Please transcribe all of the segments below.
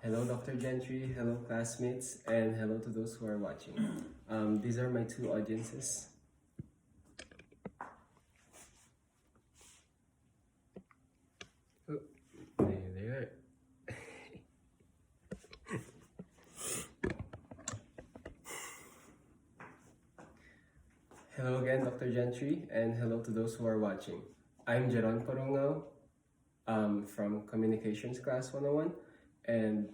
Hello, Dr. Gentry. Hello, classmates, and hello to those who are watching. These are my two audiences. Oh, there they are. Hello again, Dr. Gentry, and hello to those who are watching. I'm Jeron Porongao from Communications Class 101, and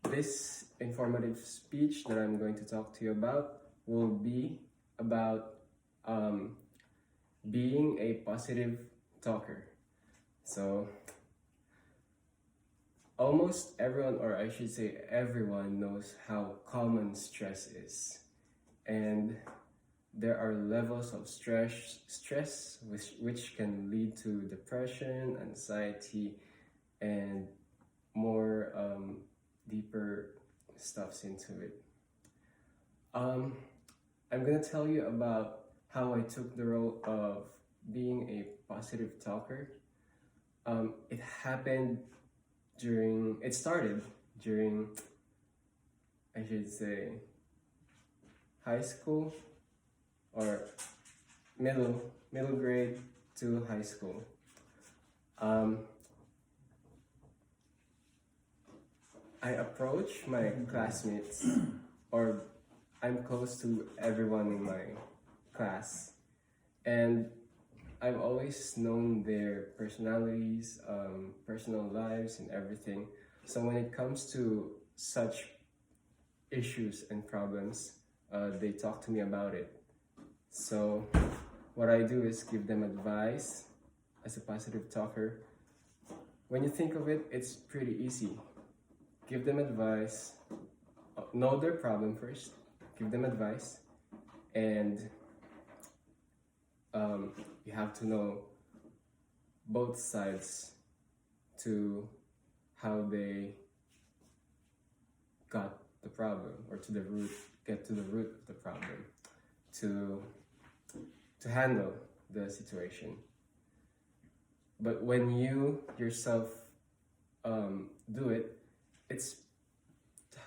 this informative speech that I'm going to talk to you about will be about being a positive talker. So, almost everyone, or I should say everyone, knows how common stress is. And there are levels of stress which can lead to depression, anxiety, and more deeper stuffs into it. I'm gonna tell you about how I took the role of being a positive talker. It started during, I should say, high school or middle grade to high school. I approach my classmates, or I'm close to everyone in my class, and I've always known their personalities, personal lives, and everything. So when it comes to such issues and problems, they talk to me about it. So what I do is give them advice as a positive talker. When you think of it, it's pretty easy. Give them advice, know their problem first, give them advice, and you have to know both sides to how they got the problem, or get to the root of the problem, to handle the situation. But when you yourself do it, it's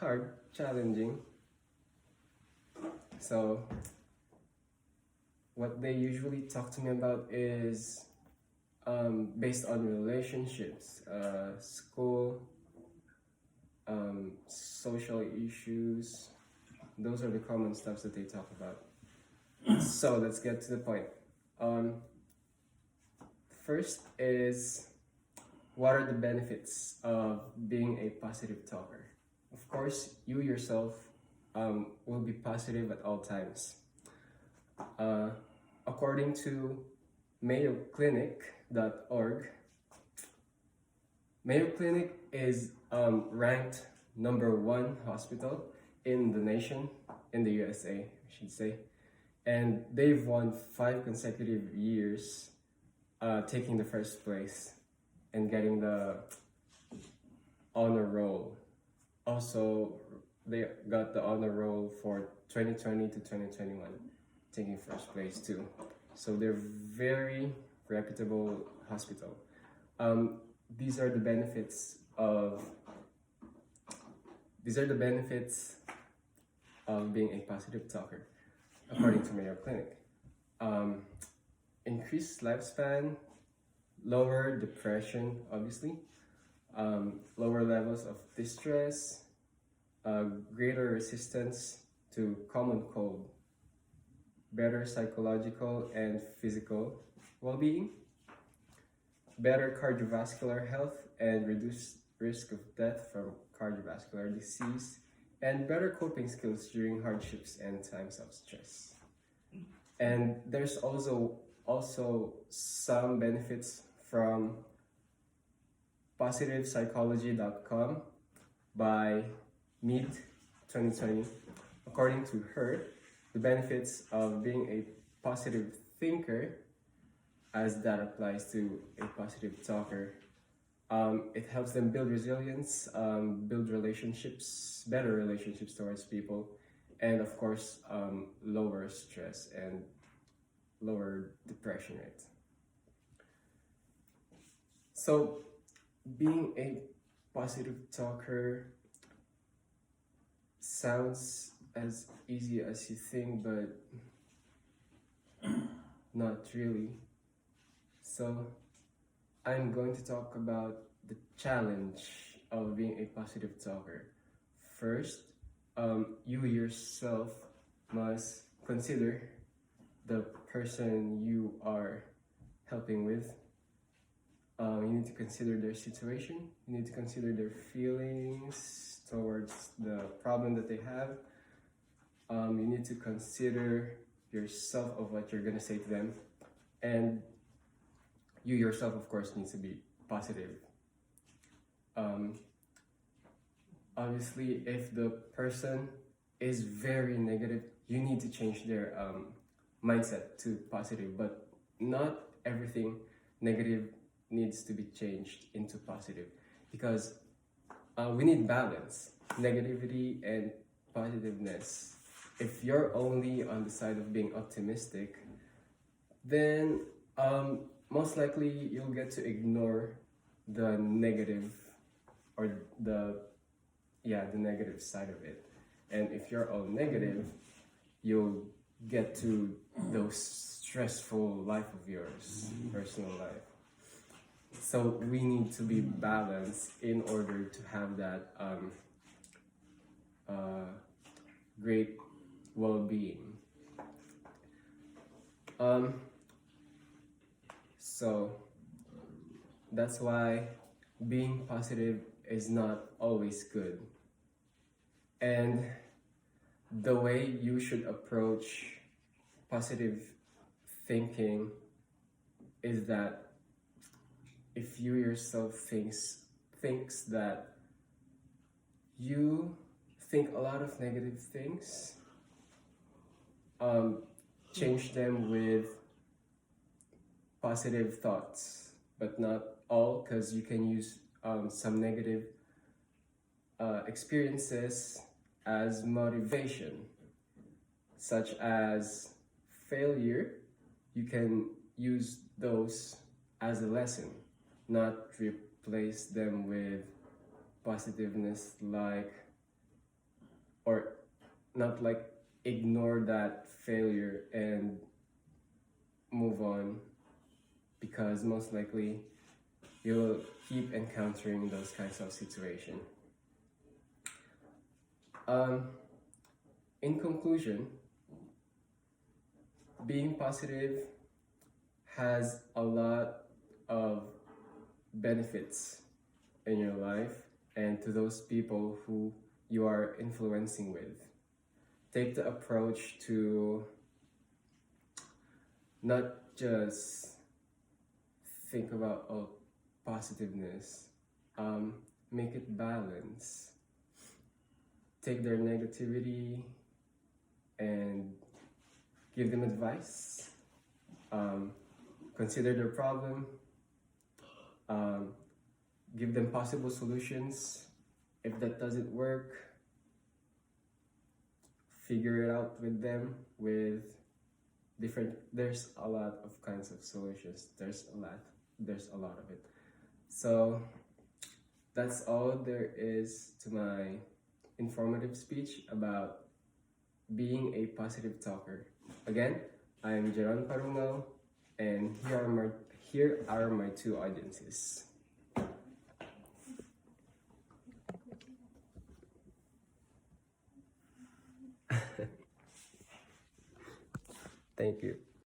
hard, challenging. So what they usually talk to me about is based on relationships, school, social issues. Those are the common stuff that they talk about. So let's get to the point. First is, what are the benefits of being a positive talker? Of course, you yourself will be positive at all times. According to MayoClinic.org, Mayo Clinic is ranked #1 hospital in the nation, in the USA, I should say. And they've won 5 consecutive years taking the first place and getting the honor roll. Also, they got the honor roll for 2020 to 2021, taking first place too. So they're very reputable hospital. These are the benefits of being a positive talker, according to Mayo Clinic. Increased lifespan, lower depression, obviously, lower levels of distress, greater resistance to common cold, better psychological and physical well-being, better cardiovascular health and reduced risk of death from cardiovascular disease, and better coping skills during hardships and times of stress. And there's also some benefits from PositivePsychology.com by mid-2020. According to her, the benefits of being a positive thinker, as that applies to a positive talker, it helps them build resilience, build relationships, better relationships towards people, and of course, lower stress and lower depression rate. So being a positive talker sounds as easy as you think, but not really. So, I'm going to talk about the challenge of being a positive talker. First, you yourself must consider the person you are helping with. You need to consider their situation, you need to consider their feelings towards the problem that they have. You need to consider yourself of what you're gonna say to them, and you yourself, of course, needs to be positive. Obviously, if the person is very negative, you need to change their mindset to positive, but not everything negative needs to be changed into positive, because we need balance, negativity and positiveness. If you're only on the side of being optimistic, then most likely you'll get to ignore the negative, or the negative side of it. And if you're all negative, you'll get to those stressful life of yours, personal life. So we need to be balanced in order to have that great well-being. So that's why being positive is not always good. And the way you should approach positive thinking is that if you yourself thinks that you think a lot of negative things, change them with positive thoughts, but not all, because you can use some negative experiences as motivation, such as failure. You can use those as a lesson, not replace them with positiveness, or not ignore that failure and move on, because most likely you'll keep encountering those kinds of situations. In conclusion, being positive has a lot of benefits in your life and to those people who you are influencing with. Take the approach to not just think about positiveness, make it balance. Take their negativity and give them advice. Consider their problem. Give them possible solutions. If that doesn't work, figure it out with them with there's a lot of kinds of solutions. There's a lot of it. So that's all there is to my informative speech about being a positive talker. Again, I am Jeron Parungal, and here are my two audiences. Thank you.